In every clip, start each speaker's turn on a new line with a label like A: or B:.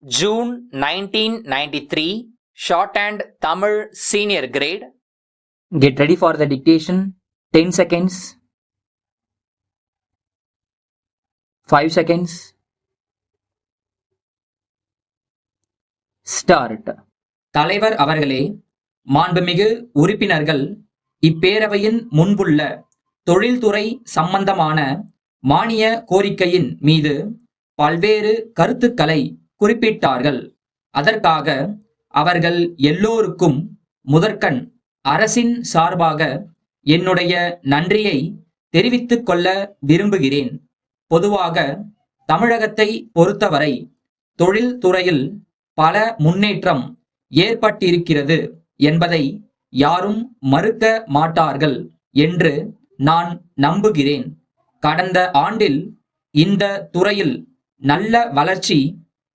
A: June 1993, Shorthand Tamil Senior Grade.
B: Get ready for the dictation. 10 seconds. 5 seconds. Start.
C: தலைவர் அவர்களே, மாண்புமிகு உறுப்பினர்கள், இப்பேரவையின் முன்புள்ள தொழில்துறை சம்பந்தமான மானிய கோரிக்கையின் மீது பல்வேறு கருத்துக்களை குறிப்பிட்டார்கள். அதற்காக அவர்கள் எல்லோருக்கும் முதற்கண் அரசின் சார்பாக என்னுடைய நன்றியை தெரிவித்துக் கொள்ள விரும்புகிறேன். பொதுவாக தமிழகத்தை பொறுத்தவரை தொழில்துறையில் பல முன்னேற்றம் ஏற்பட்டிருக்கிறது என்பதை யாரும் மறுக்க மாட்டார்கள் என்று நான் நம்புகிறேன். கடந்த ஆண்டில் இந்த துறையில் நல்ல வளர்ச்சி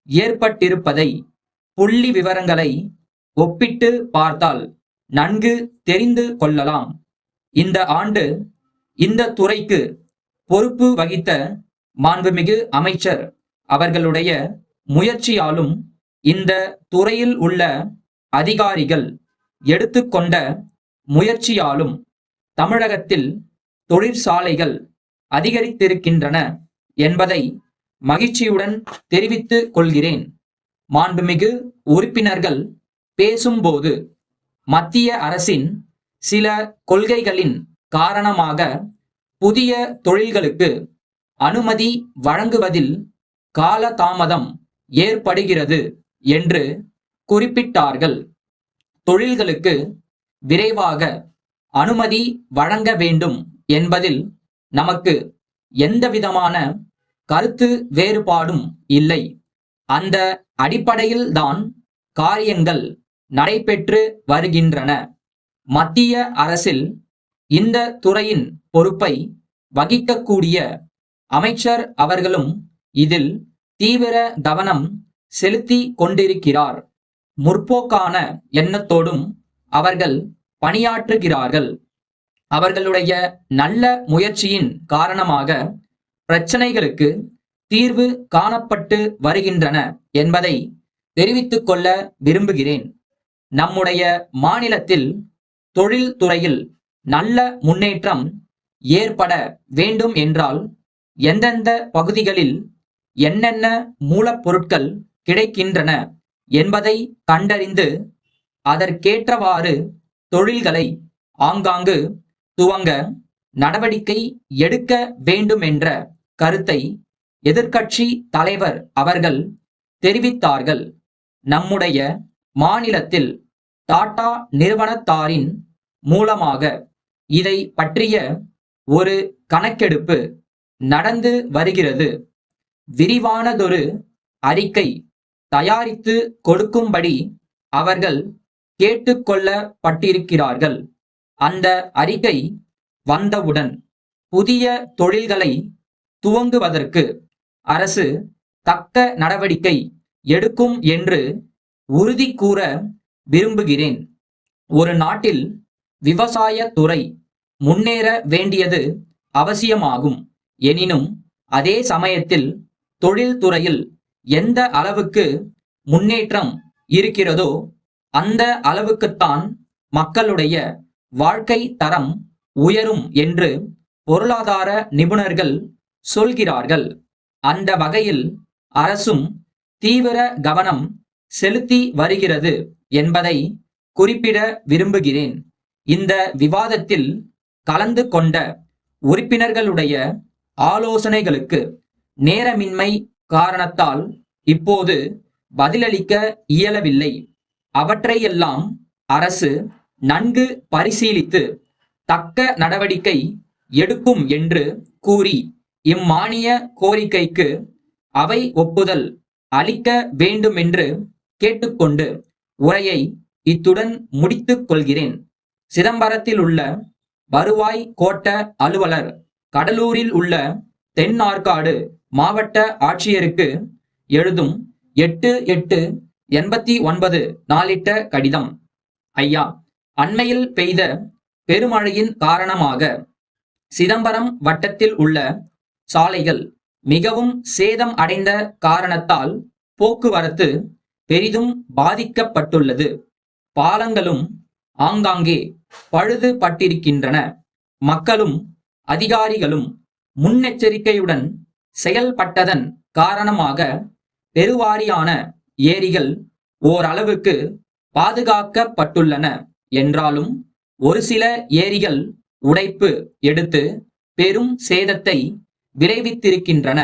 C: ஏற்பட்டிருப்பதை புள்ளி விவரங்களை ஒப்பிட்டு பார்த்தால் நன்கு தெரிந்து கொள்ளலாம். இந்த ஆண்டு இந்த துறைக்கு பொறுப்பு வகித்த மாண்புமிகு அமைச்சர் அவர்களுடைய முயற்சியாலும் இந்த துறையில் உள்ள அதிகாரிகள் எடுத்துக்கொண்ட முயற்சியாலும் தமிழகத்தில் தொழிற்சாலைகள் அதிகரித்திருக்கின்றன என்பதை மகிழ்ச்சியுடன் தெரிவித்துக் கொள்கிறேன். மாண்புமிகு உறுப்பினர்கள் பேசும்போது மத்திய அரசின் சில கொள்கைகளின் காரணமாக புதிய தொழில்களுக்கு அனுமதி வழங்குவதில் காலதாமதம் ஏற்படுகிறது என்று குறிப்பிட்டார்கள். தொழில்களுக்கு விரைவாக அனுமதி வழங்க வேண்டும் என்பதில் நமக்கு எந்தவிதமான கருத்து வேறுபாடும் இல்லை. அந்த அடிப்படையில்தான் காரியங்கள் நடைபெற்று வருகின்றன. மத்திய அரசில் இந்த துறையின் பொறுப்பை வகிக்கக்கூடிய அமைச்சர் அவர்களும் இதில் தீவிர கவனம் செலுத்தி கொண்டிருக்கிறார். முற்போக்கான எண்ணத்தோடும் அவர்கள் பணியாற்றுகிறார்கள். அவர்களுடைய நல்ல முயற்சியின் காரணமாக பிரச்சனைகளுக்கு தீர்வு காணப்பட்டு வருகின்றன என்பதை தெரிவித்துக் கொள்ள விரும்புகிறேன். நம்முடைய மாநிலத்தில் தொழில்துறையில் நல்ல முன்னேற்றம் ஏற்பட வேண்டும் என்றால் எந்தெந்த பகுதிகளில் என்னென்ன மூலப்பொருட்கள் கிடைக்கின்றன என்பதை கண்டறிந்து அதற்கேற்றவாறு தொழில்களை ஆங்காங்கு துவங்க நடவடிக்கை எடுக்க வேண்டுமென்ற கருத்தை எதிர்க்கட்சி தலைவர் அவர்கள் தெரிவித்தார்கள். நம்முடைய மாநிலத்தில் டாடா நிறுவனத்தாரின் மூலமாக இதை பற்றிய ஒரு கணக்கெடுப்பு நடந்து வருகிறது. விரிவானதொரு அறிக்கை தயாரித்து கொடுக்கும்படி அவர்கள் கேட்டுக்கொள்ளப்பட்டிருக்கிறார்கள். அந்த அறிக்கை வந்தவுடன் புதிய தொழில்களை துவங்குவதற்கு அரசு தக்க நடவடிக்கை எடுக்கும் என்று உறுதி கூற விரும்புகிறேன். ஒரு நாட்டில் விவசாய துறை முன்னேற வேண்டியது அவசியமாகும். எனினும் அதே சமயத்தில் தொழில்துறையில் எந்த அளவுக்கு முன்னேற்றம் இருக்கிறதோ அந்த அளவுக்குத்தான் மக்களுடைய வாழ்க்கை தரம் உயரும் என்று பொருளாதார நிபுணர்கள் சொல்கிறார்கள். அந்த வகையில் அரசும் தீவிர கவனம் செலுத்தி வருகிறது என்பதை குறிப்பிட விரும்புகிறேன். இந்த விவாதத்தில் கலந்து கொண்ட உறுப்பினர்களுடைய ஆலோசனைகளுக்கு நேரமின்மை காரணத்தால் இப்போது பதிலளிக்க இயலவில்லை. அவற்றையெல்லாம் அரசு நன்கு பரிசீலித்து தக்க நடவடிக்கை எடுக்கும் என்று கூறி இம்மானிய கோரிக்கைக்கு அவை ஒப்புதல் அளிக்க வேண்டுமென்று கேட்டுக்கொண்டு உரையை இத்துடன் முடித்துக் கொள்கிறேன். சிதம்பரத்தில் உள்ள வருவாய் கோட்ட அலுவலர், கடலூரில் உள்ள தென் ஆற்காடு மாவட்ட ஆட்சியருக்கு எழுதும் 8/8/89 நாளிட்ட கடிதம். ஐயா, அண்மையில் பெய்த பெருமழையின் காரணமாக சிதம்பரம் வட்டத்தில் உள்ள சாலைகள் மிகவும் சேதம் அடைந்த காரணத்தால் போக்குவரத்து பெரிதும் பாதிக்கப்பட்டுள்ளது. பாலங்களும் ஆங்காங்கே பழுது பட்டிருக்கின்றன. மக்களும் அதிகாரிகளும் முன்னெச்சரிக்கையுடன் செயல்பட்டதன் காரணமாக பெருவாரியான ஏரிகள் ஓரளவுக்கு பாதுகாக்கப்பட்டுள்ளன என்றாலும் ஒரு சில ஏரிகள் உடைப்பு எடுத்து பெரும் சேதத்தை விளைவித்திருக்கின்றன.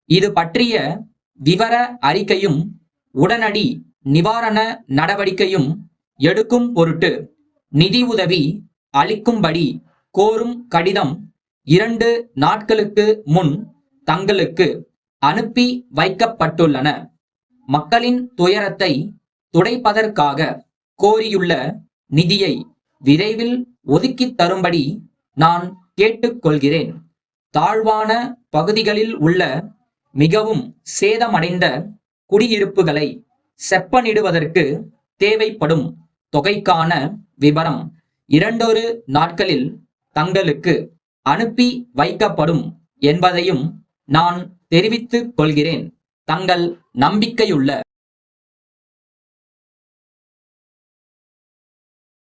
C: இது பற்றிய விவர அறிக்கையும் உடனடி நிவாரண நடவடிக்கையும் எடுக்கும் பொருட்டு நிதி உதவி அளிக்கும்படி கோரும் கடிதம் 2 நாட்களுக்கு முன் தங்களுக்கு அனுப்பி வைக்கப்பட்டுள்ளன. மக்களின் துயரத்தை துடைப்பதற்காக கோரியுள்ள நிதியை விரைவில் ஒதுக்கித் தரும்படி நான் கேட்டுக்கொள்கிறேன். தாழ்வான பகுதிகளில் உள்ள மிகவும் சேதமடைந்த குடியிருப்புகளை செப்பனிடுவதற்கு தேவைப்படும் தொகைக்கான விபரம் 2 நாட்களில் தங்களுக்கு அனுப்பி வைக்கப்படும் என்பதையும் நான் தெரிவித்துக் கொள்கிறேன். தங்கள் நம்பிக்கையுள்ள